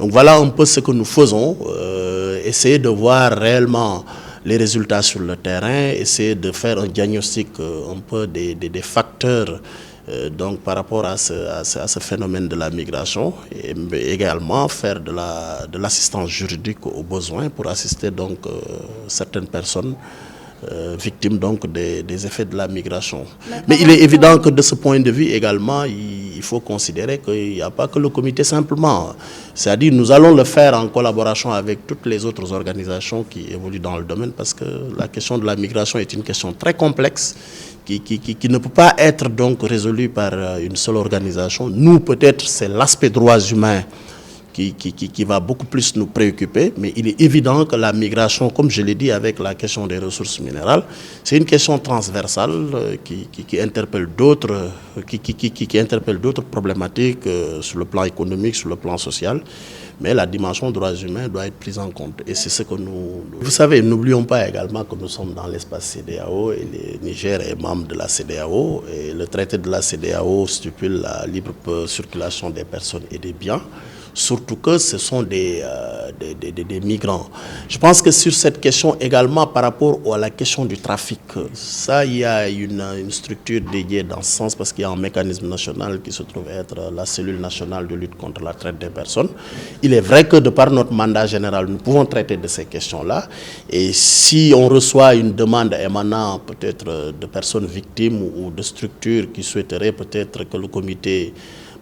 Donc voilà un peu ce que nous faisons, essayer de voir réellement les résultats sur le terrain, essayer de faire un diagnostic un peu des facteurs donc par rapport à ce phénomène de la migration, et également faire de l'assistance juridique aux besoins pour assister donc certaines personnes victimes donc des effets de la migration. Mais il est évident que de ce point de vue également, il faut considérer qu'il n'y a pas que le comité simplement. C'est-à-dire nous allons le faire en collaboration avec toutes les autres organisations qui évoluent dans le domaine, parce que la question de la migration est une question très complexe qui ne peut pas être donc résolue par une seule organisation. Nous, peut-être, c'est l'aspect droits humains qui va beaucoup plus nous préoccuper, mais il est évident que la migration, comme je l'ai dit avec la question des ressources minérales, c'est une question transversale qui interpelle d'autres problématiques sur le plan économique, sur le plan social, mais la dimension droits humains doit être prise en compte. Et c'est ce que nous... Vous savez, n'oublions pas également que nous sommes dans l'espace CEDEAO et le Niger est membre de la CEDEAO, et le traité de la CEDEAO stipule la libre circulation des personnes et des biens. Surtout que ce sont des migrants. Je pense que sur cette question également, par rapport à la question du trafic, ça, il y a une structure dédiée dans ce sens, parce qu'il y a un mécanisme national qui se trouve être la cellule nationale de lutte contre la traite des personnes. Il est vrai que de par notre mandat général, nous pouvons traiter de ces questions-là. Et si on reçoit une demande émanant peut-être de personnes victimes ou de structures qui souhaiteraient peut-être que le comité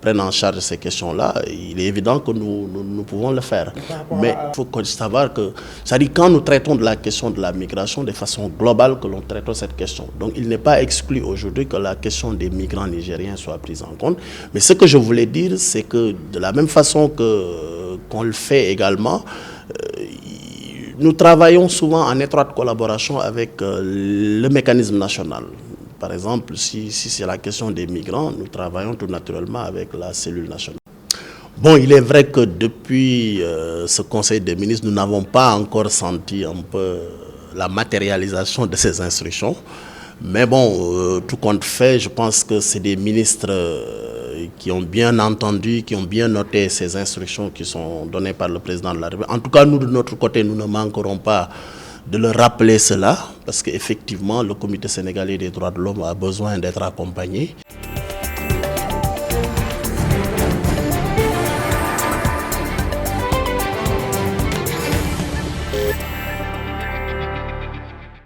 prennent en charge ces questions-là, il est évident que nous pouvons le faire. Mais il faut savoir que, c'est-à-dire quand nous traitons de la question de la migration de façon globale, que l'on traite cette question. Donc il n'est pas exclu aujourd'hui que la question des migrants nigériens soit prise en compte. Mais ce que je voulais dire, c'est que de la même façon qu'on le fait également, nous travaillons souvent en étroite collaboration avec le mécanisme national. Par exemple, si c'est la question des migrants, nous travaillons tout naturellement avec la cellule nationale. Bon, il est vrai que depuis ce Conseil des ministres, nous n'avons pas encore senti un peu la matérialisation de ces instructions. Mais bon, tout compte fait, je pense que c'est des ministres qui ont bien entendu, qui ont bien noté ces instructions qui sont données par le président de la République. En tout cas, nous, de notre côté, nous ne manquerons pas de leur rappeler cela, parce qu'effectivement, le Comité sénégalais des droits de l'homme a besoin d'être accompagné.